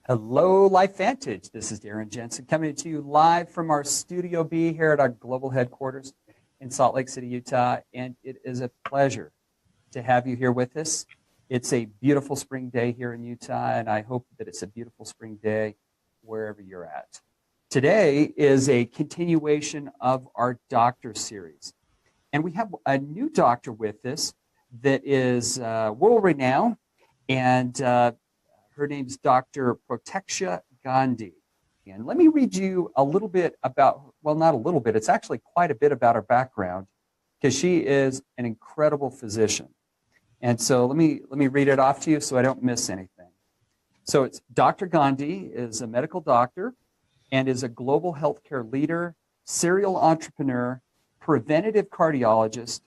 Hello, Life Vantage. This is Darren Jensen coming to you live from our Studio B here at our global headquarters in Salt Lake City, Utah. And it is a pleasure to have you here with us. It's a beautiful spring day here in Utah, and I hope that it's a beautiful spring day wherever you're at. Today is a continuation of our doctor series. And we have a new doctor with us that is world-renowned, and her name's Dr. Pratiksha Gandhi. And let me read you a little bit about, well, not a little bit, it's actually quite a bit about her background, because she is an incredible physician. And so let me read it off to you so I don't miss anything. So it's Dr. Gandhi is a medical doctor and is a global healthcare leader, serial entrepreneur, preventative cardiologist,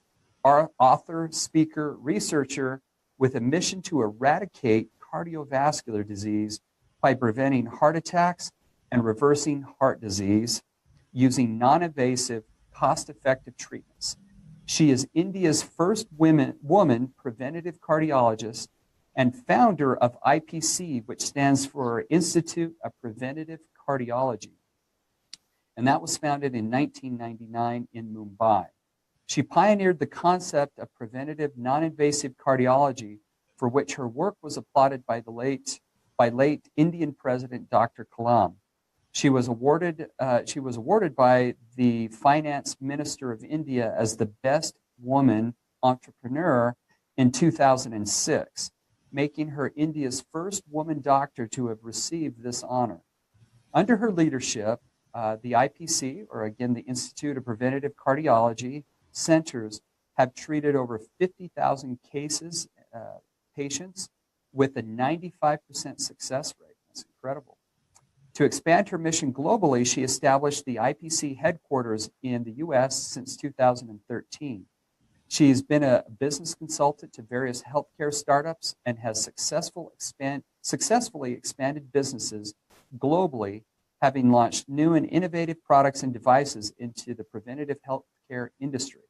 author, speaker, researcher with a mission to eradicate cardiovascular disease by preventing heart attacks and reversing heart disease using non-invasive, cost-effective treatments. She is India's first woman preventative cardiologist and founder of IPC, which stands for Institute of Preventative Cardiology. And that was founded in 1999 in Mumbai. She pioneered the concept of preventative non-invasive cardiology, for which her work was applauded by late Indian President Dr. Kalam. She was awarded by the Finance Minister of India as the best woman entrepreneur in 2006, making her India's first woman doctor to have received this honor. Under her leadership, the IPC, or again the Institute of Preventative Cardiology centers, have treated over 50,000 patients with a 95% success rate. That's incredible. To expand her mission globally, she established the IPC headquarters in the U.S. since 2013. She's been a business consultant to various healthcare startups and has successfully expanded businesses globally, having launched new and innovative products and devices into the preventative healthcare industry.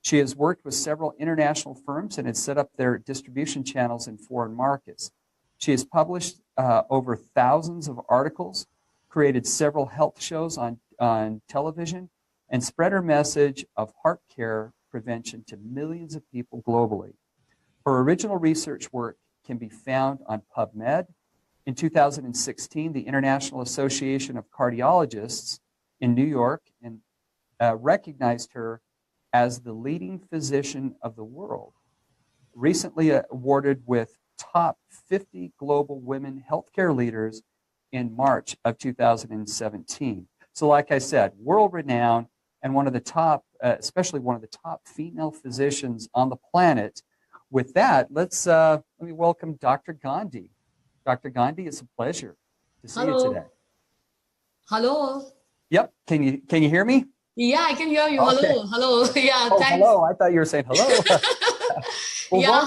She has worked with several international firms and has set up their distribution channels in foreign markets. She has published over thousands of articles, created several health shows on television, and spread her message of heart care prevention to millions of people globally. Her original research work can be found on PubMed. In 2016, the International Association of Cardiologists in New York recognized her as the leading physician of the world, recently awarded with top 50 global women healthcare leaders in March of 2017. So like I said, world-renowned and one of the top, especially one of the top female physicians on the planet. With that, let me welcome Dr. Gandhi. Dr. Gandhi, it's a pleasure to see you today. Hello. Yep. Can you hear me? Yeah, I can hear you. Okay. Hello. Yeah, oh, thanks. Hello. I thought you were saying hello. Well, yeah,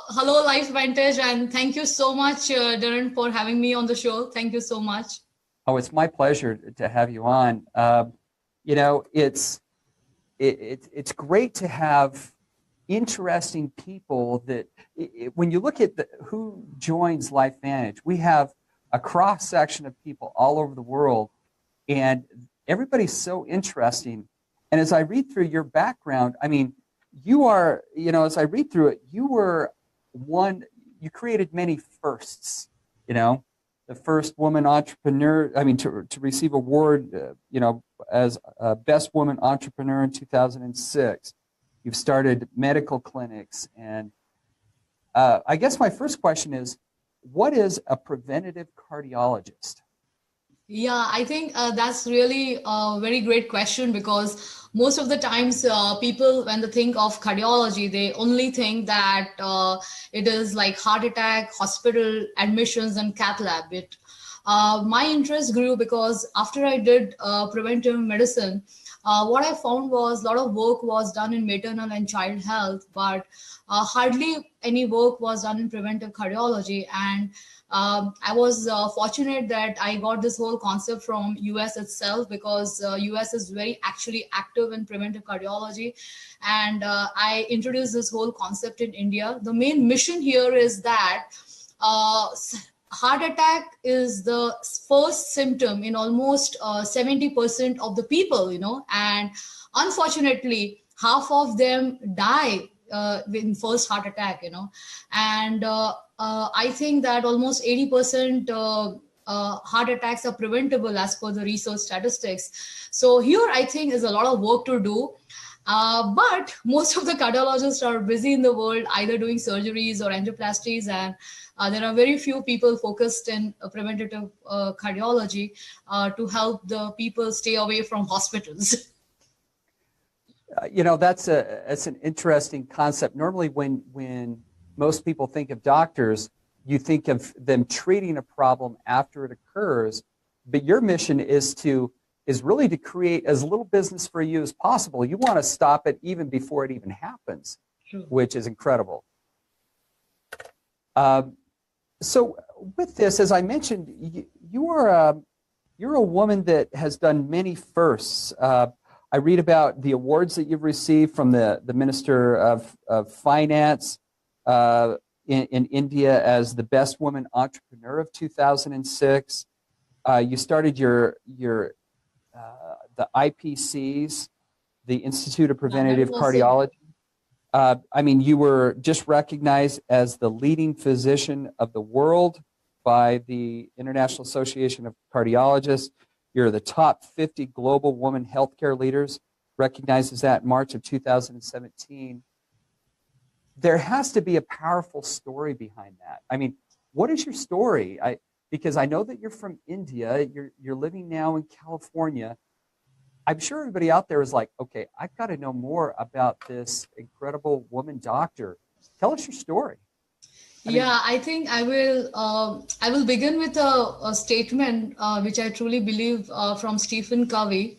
hello, Life Vantage, and thank you so much, Darren, for having me on the show. Thank you so much. Oh, it's my pleasure to have you on. You know, it's great to have interesting people that, when you look at who joins Life Vantage, we have a cross section of people all over the world, and everybody's so interesting. And as I read through your background, I mean, you are, as I read through it, you created many firsts, the first woman entrepreneur, to receive award, as best woman entrepreneur in 2006. You've started medical clinics. And I guess my first question is, what is a preventative cardiologist? Yeah, I think that's really a very great question, because most of the times people, when they think of cardiology, they only think that it is like heart attack, hospital admissions, and cath lab. My interest grew because after I did preventive medicine, what I found was a lot of work was done in maternal and child health, but hardly any work was done in preventive cardiology. And I was fortunate that I got this whole concept from US itself, because US is very actually active in preventive cardiology. And I introduced this whole concept in India. The main mission here is that heart attack is the first symptom in almost 70% of the people, and unfortunately, half of them die in first heart attack, and I think that almost 80% heart attacks are preventable as per the research statistics. So here, I think, is a lot of work to do. But most of the cardiologists are busy in the world, either doing surgeries or angioplasties, and there are very few people focused in preventative cardiology to help the people stay away from hospitals. That's an interesting concept. Normally, when most people think of doctors, you think of them treating a problem after it occurs, but your mission is really to create as little business for you as possible. You want to stop it even before it even happens, True. Which is incredible. So with this, as I mentioned, you're a woman that has done many firsts. I read about the awards that you've received from the Minister of Finance in India as the Best Woman Entrepreneur of 2006. You started the IPCs, the Institute of Preventative Cardiology. You were just recognized as the leading physician of the world by the International Association of Cardiologists. You're the top 50 global woman healthcare leaders, recognized as that in March of 2017. There has to be a powerful story behind that. What is your story? Because I know that you're from India, you're living now in California. I'm sure everybody out there is like, okay, I've got to know more about this incredible woman doctor. Tell us your story. I think I will begin with a statement which I truly believe from Stephen Covey.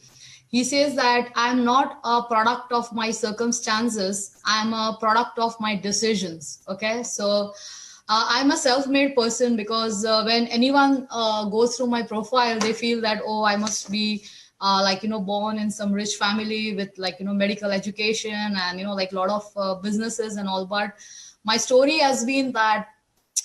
He says that I'm not a product of my circumstances. I'm a product of my decisions. Okay, so I'm a self-made person because when anyone goes through my profile, they feel that, oh, I must be born in some rich family with medical education and a lot of businesses and all. But my story has been that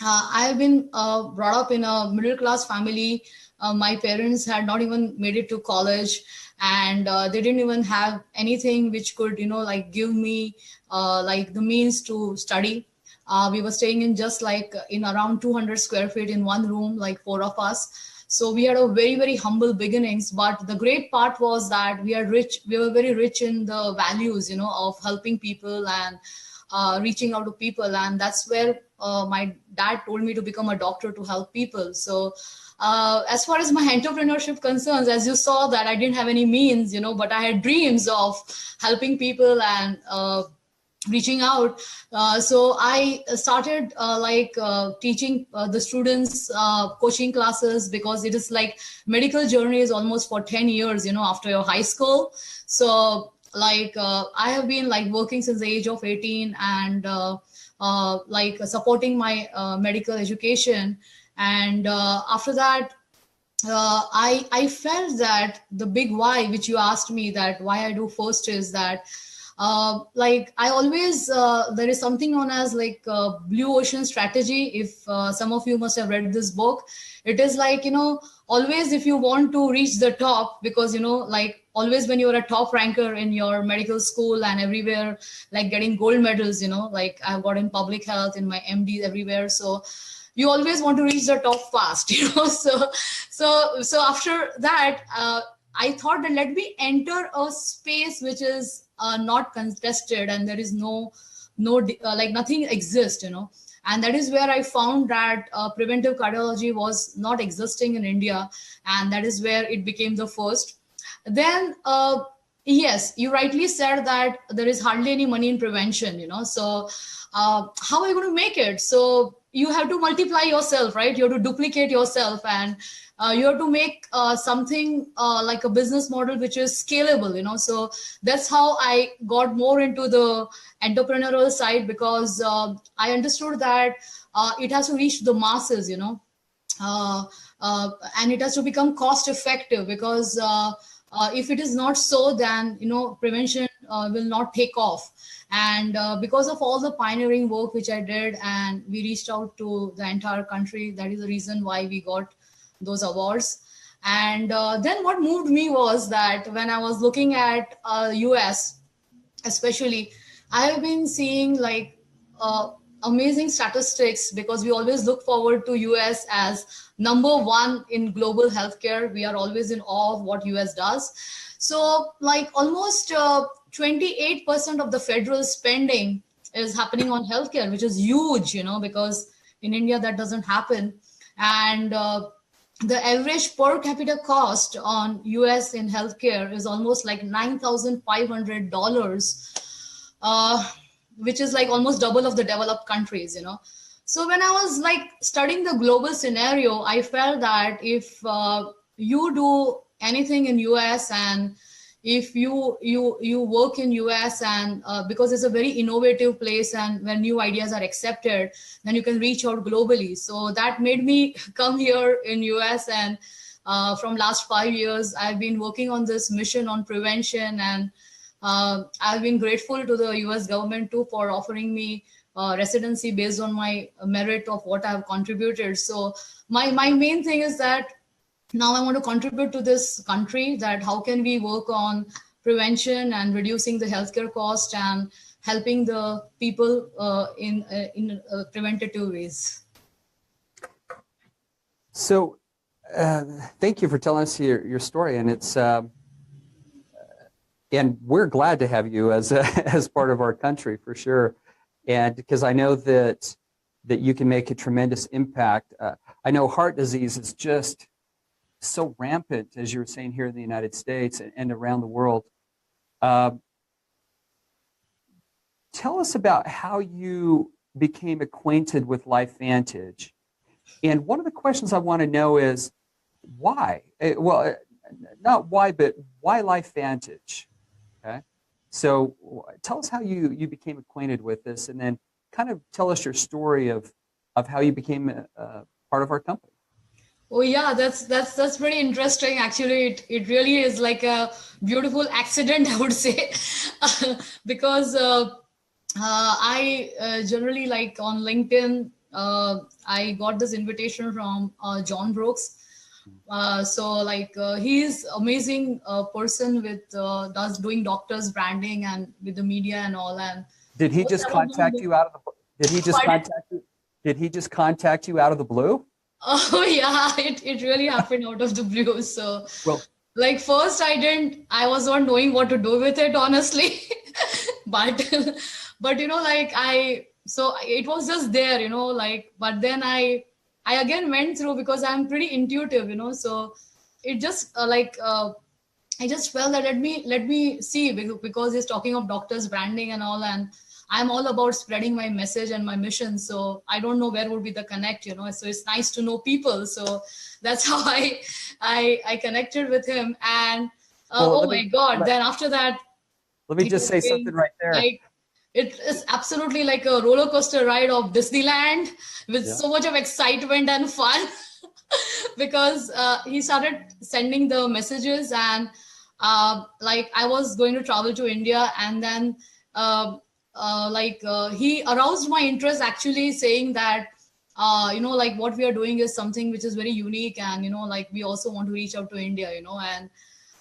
I have been brought up in a middle class family. My parents had not even made it to college, and they didn't even have anything which could give me the means to study. We were staying in just in around 200 square feet in one room, like 4 of us. So we had a very, very humble beginnings. But the great part was that we are rich. We were very rich in the values, of helping people and reaching out to people. And that's where my dad told me to become a doctor to help people. So as far as my entrepreneurship concerns, as you saw that I didn't have any means, but I had dreams of helping people and reaching out. So I started teaching the students coaching classes, because it is medical journey is almost for 10 years, after your high school. So I have been working since the age of 18 and supporting my medical education. And after that, I felt that the big why, which you asked me, that why I do first, is that I always, there is something known as blue ocean strategy. If some of you must have read this book, it is always if you want to reach the top, because always when you're a top ranker in your medical school and everywhere, getting gold medals, I've got in public health, in my MD, everywhere. So you always want to reach the top fast, so after that, I thought that let me enter a space which is not contested, and there is no nothing exists, and that is where I found that preventive cardiology was not existing in India, and that is where it became the first. Then yes, you rightly said that there is hardly any money in prevention, so how are you going to make it? So you have to multiply yourself, right? You have to duplicate yourself, and you have to make something like a business model which is scalable, so that's how I got more into the entrepreneurial side, because I understood that it has to reach the masses, and it has to become cost effective, because If it is not so, then prevention will not take off. And because of all the pioneering work which I did, and we reached out to the entire country, that is the reason why we got those awards. And then what moved me was that when I was looking at US especially, I have been seeing like amazing statistics, because we always look forward to US as number one in global healthcare. We are always in awe of what US does. So like almost 28% of the federal spending is happening on healthcare, which is huge, because in India that doesn't happen. And the average per capita cost on US in healthcare is almost like $9,500, which is like almost double of the developed countries. So when I was like studying the global scenario, I felt that if you do anything in US, and if you work in US, and because it's a very innovative place, and when new ideas are accepted, then you can reach out globally. So that made me come here in US, and from last 5 years I've been working on this mission on prevention. And I've been grateful to the US government too for offering me residency based on my merit of what I've contributed. So my main thing is that now I want to contribute to this country, that how can we work on prevention and reducing the healthcare cost and helping the people in preventative ways. So thank you for telling us your story, and it's and we're glad to have you as as part of our country for sure, and because I know that you can make a tremendous impact. I know heart disease is just so rampant, as you were saying, here in the United States and around the world. Tell us about how you became acquainted with LifeVantage. And one of the questions I want to know is why? Well, not why, but why LifeVantage? Okay. So tell us how you became acquainted with this, and then kind of tell us your story of how you became a part of our company. Oh yeah, that's pretty interesting. Actually, it really is like a beautiful accident, I would say, because I generally, like on LinkedIn, I got this invitation from John Brooks. So like he's amazing person with doing doctors branding and with the media and all. And did he just contact you out of the? Did he just contact you? Did he just contact you out of the blue? Oh yeah, it really happened out of the blue. So well, like first I was not knowing what to do with it, honestly. but like so it was just there, like, but then I again went through, because I'm pretty intuitive, so it just I just felt that let me see, because he's talking of doctors branding and all, and I'm all about spreading my message and my mission. So I don't know where would be the connect, so it's nice to know people. So that's how I connected with him. And my God, then after that, let me just say something right there. Like, it is absolutely like a roller coaster ride of Disneyland with so much of excitement and fun. Because he started sending the messages, and like I was going to travel to India, and then he aroused my interest, actually saying that like what we are doing is something which is very unique, and like we also want to reach out to India, and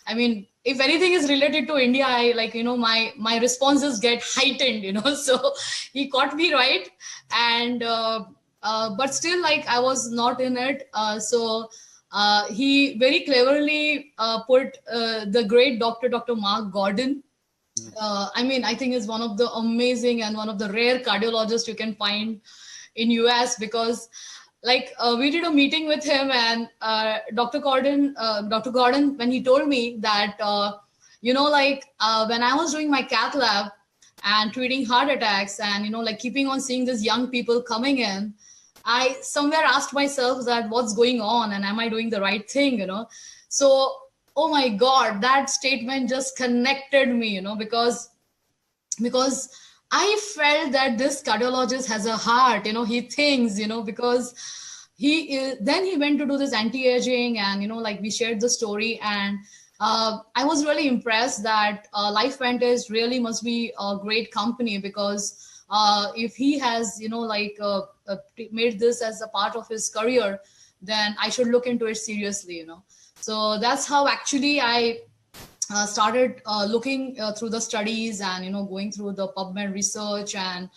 I mean, if anything is related to India, I like, my responses get heightened, so he caught me right. And but still, like, I was not in it. So he very cleverly put the great Dr. Mark Gordon. I mean, I think is one of the amazing and one of the rare cardiologists you can find in US, because like we did a meeting with him, and Dr. Gordon, when he told me that, like when I was doing my cath lab and treating heart attacks, and, like keeping on seeing these young people coming in, I somewhere asked myself that what's going on, and am I doing the right thing, So, oh my God, that statement just connected me, because I felt that this cardiologist has a heart, he thinks, because then he went to do this anti-aging, and, like we shared the story, and I was really impressed that LifeVantage really must be a great company, because if he has, made this as a part of his career, then I should look into it seriously. So that's how actually I started looking through the studies, and going through the PubMed research, and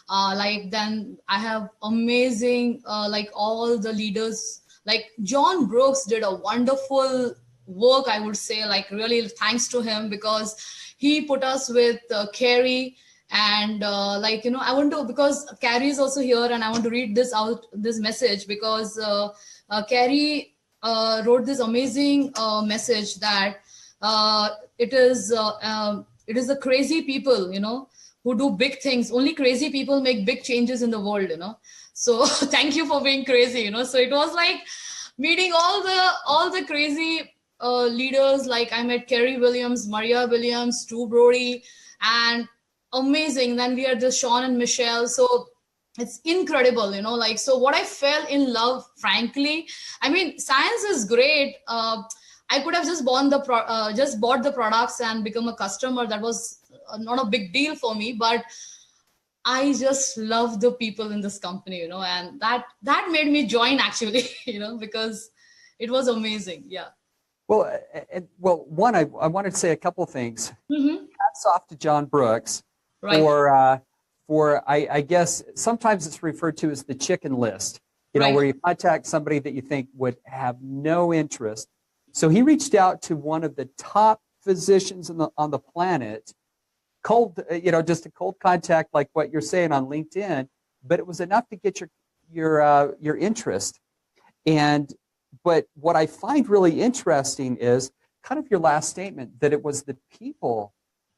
then I have amazing like all the leaders, like John Brooks did a wonderful work, I would say, like really thanks to him, because he put us with Carrie. And I want to, because Carrie is also here, and I want to read this message, because Carrie wrote this amazing message that it is the crazy people, who do big things. Only crazy people make big changes in the world. So thank you for being crazy. So it was like meeting all the crazy leaders. Like I met Kerry Williams, Maria Williams, Stu Brody, and amazing. Then we had the Sean and Michelle. So it's incredible, like, so what I fell in love, frankly, I mean, science is great. I could have just bought the products and become a customer. That was not a big deal for me, but I just love the people in this company, and that made me join, actually, because it was amazing. Yeah. Well, one, I wanted to say a couple things. Mm-hmm. Hats off to John Brooks Right. for I guess sometimes it's referred to as the chicken list, Right. where you contact somebody that you think would have no interest. So he reached out to one of the top physicians on the planet, just a cold contact like what you're saying on LinkedIn, but it was enough to get your interest. But what I find really interesting is kind of your last statement, that it was the people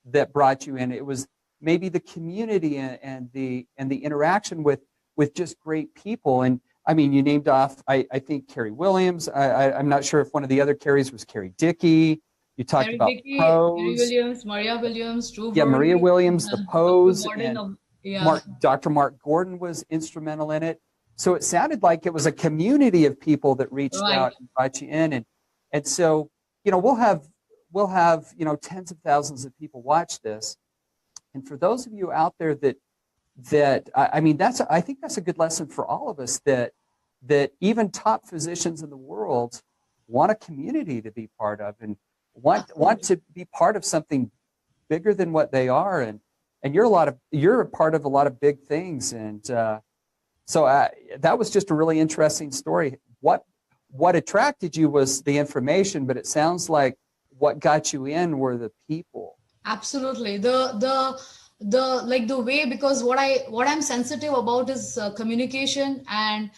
that brought you in. It was maybe the community and the interaction with just great people. And I mean, you named off, I think, Carrie Williams. I'm not sure if one of the other Carries was Carrie Dickey. You talked Carrie about Dickey, Carrie Pose. Williams, Maria Williams, Drew Yeah, Maria Brody, Williams, the Pose, and yeah. Dr. Mark Gordon was instrumental in it. So it sounded like it was a community of people that reached Right. out and brought you in. And so, we'll have tens of thousands of people watch this. And for those of you out there that I mean, I think that's a good lesson for all of us, that even top physicians in the world want a community to be part of, and want to be part of something bigger than what they are. And you're a part of a lot of big things. And so that was just a really interesting story. What attracted you was the information, but it sounds like what got you in were the people. Absolutely. The like the way, because what I'm sensitive about is communication, and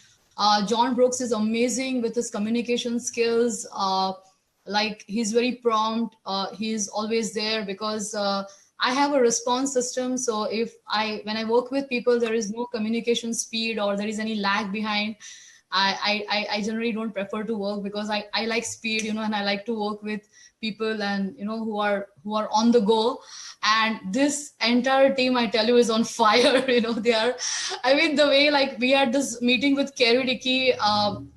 John Brooks is amazing with his communication skills. Like he's very prompt. He's always there, because I have a response system. So when I work with people, there is no communication speed or there is any lag behind, I generally don't prefer to work, because I like speed, and I like to work with people, and who are on the go. And this entire team, I tell you, is on fire. They are, I mean, the way, like, we had this meeting with Carrie Dickey,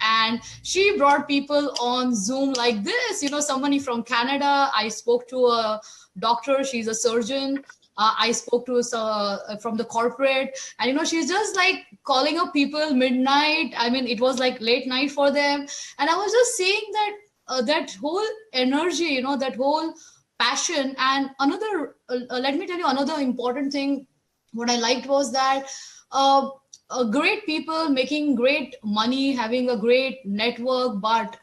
and she brought people on Zoom like this, somebody from Canada. I spoke to a doctor, she's a surgeon. I spoke to from the corporate, and she's just like calling up people midnight. I mean, it was like late night for them, and I was just seeing that that whole energy, that whole passion. And let me tell you another important thing. What I liked was that great people making great money, having a great network, but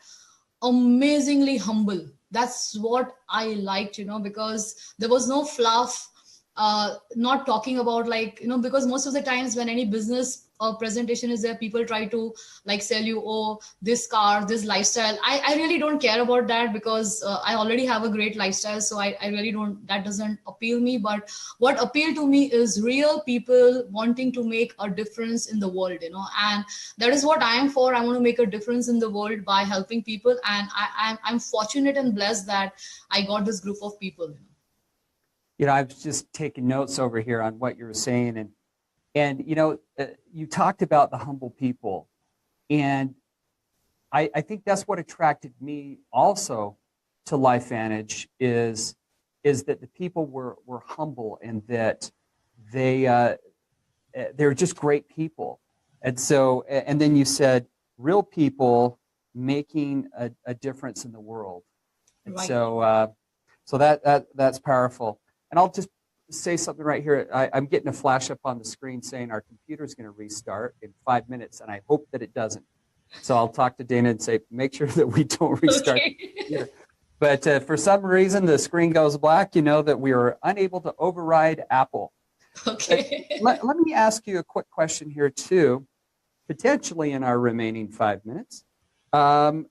amazingly humble. That's what I liked, because there was no fluff. Not talking about, like, because most of the times when any business presentation is there, people try to like sell you, oh, this car, this lifestyle. I really don't care about that, because I already have a great lifestyle. So I really don't, that doesn't appeal me. But what appealed to me is real people wanting to make a difference in the world, and that is what I am for. I want to make a difference in the world by helping people. And I'm fortunate and blessed that I got this group of people. I was just taking notes over here on what you were saying, and you talked about the humble people, and I think that's what attracted me also to LifeVantage is that the people were humble, and that they're just great people. And so, and then you said real people making a difference in the world. And Right. so that's powerful. And I'll just say something right here. I'm getting a flash up on the screen saying our computer's going to restart in 5 minutes, and I hope that it doesn't. So I'll talk to Dana and say, make sure that we don't restart Okay. the computer. But for some reason, the screen goes black, you know that we are unable to override Apple. Okay. Let me ask you a quick question here, too, potentially in our remaining 5 minutes. Talk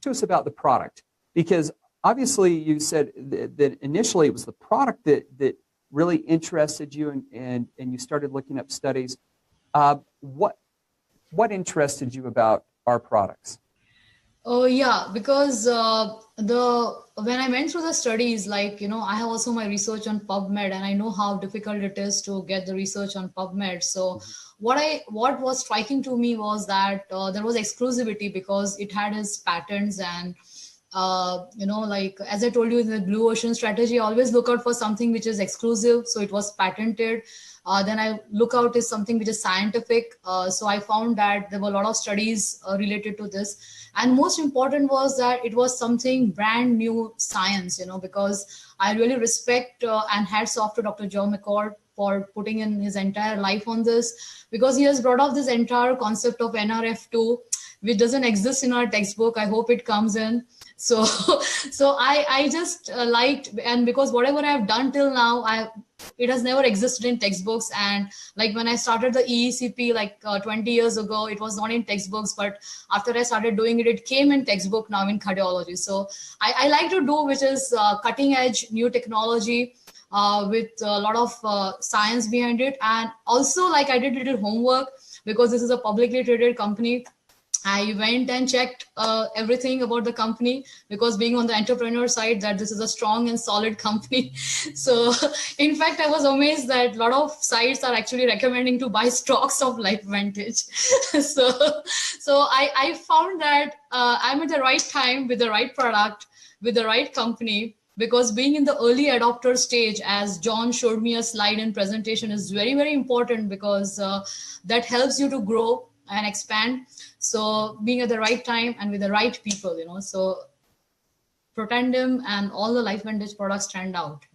to us about the product, because obviously you said that initially it was the product that really interested you, and you started looking up studies. What interested you about our products? Oh yeah, because when I went through the studies, like, I have also my research on PubMed, and I know how difficult it is to get the research on PubMed. So what was striking to me was that there was exclusivity, because it had its patents, and like as I told you, in the blue ocean strategy, always look out for something which is exclusive. So it was patented. Then I look out is something which is scientific. So I found that there were a lot of studies related to this. And most important was that it was something brand new science, because I really respect and hats off to Dr. Joe McCord for putting in his entire life on this, because he has brought up this entire concept of NRF2, which doesn't exist in our textbook. I hope it comes in. So I just liked, and because whatever I have done till now, it has never existed in textbooks. And like when I started the EECP like 20 years ago, it was not in textbooks, but after I started doing it, it came in textbook now in cardiology. So I like to do, which is cutting edge new technology with a lot of science behind it. And also, like, I did little homework, because this is a publicly traded company. I went and checked everything about the company, because being on the entrepreneur side, that this is a strong and solid company. So in fact, I was amazed that a lot of sites are actually recommending to buy stocks of LifeVantage. so I found that I'm at the right time with the right product, with the right company, because being in the early adopter stage, as John showed me a slide in presentation, is very, very important, because that helps you to grow and expand. So being at the right time and with the right people, so Protandim and all the LifeVantage products stand out.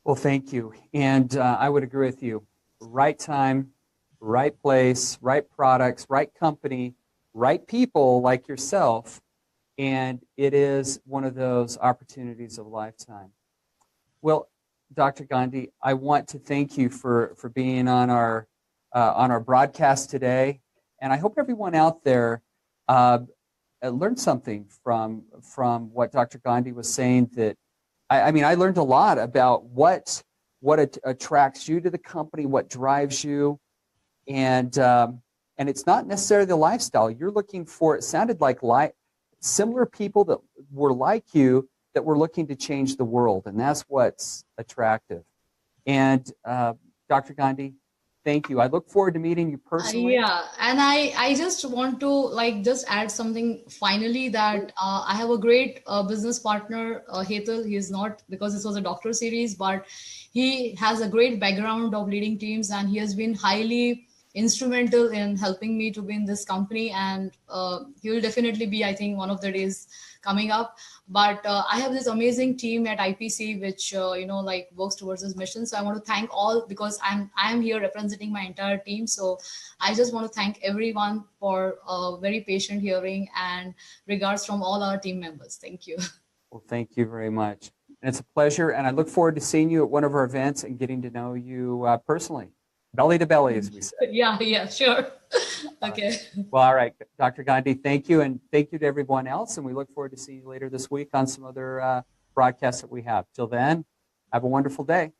Well, thank you. And I would agree with you. Right time, right place, right products, right company, right people like yourself. And it is one of those opportunities of a lifetime. Well, Dr. Gandhi, I want to thank you for being on our broadcast today. And I hope everyone out there learned something from what Dr. Gandhi was saying. That I mean, I learned a lot about what attracts you to the company, what drives you, and it's not necessarily the lifestyle you're looking for. It sounded like similar people that were like you, that were looking to change the world, and that's what's attractive. And Dr. Gandhi, thank you. I look forward to meeting you personally. Yeah, and I just want to just add something finally, that I have a great business partner, Hetal. He is not, because this was a doctor series, but he has a great background of leading teams, and he has been highly instrumental in helping me to be in this company. And he will definitely be, I think, one of the days coming up. But I have this amazing team at IPC, which works towards this mission. So I want to thank all, because I am here representing my entire team. So I just want to thank everyone for very patient hearing, and regards from all our team members. Thank you. Well, thank you very much. And it's a pleasure, and I look forward to seeing you at one of our events and getting to know you personally. Belly to belly, as we say. Yeah, sure. Okay. Well, all right, Dr. Gandhi, thank you, and thank you to everyone else, and we look forward to seeing you later this week on some other broadcasts that we have. Till then, have a wonderful day.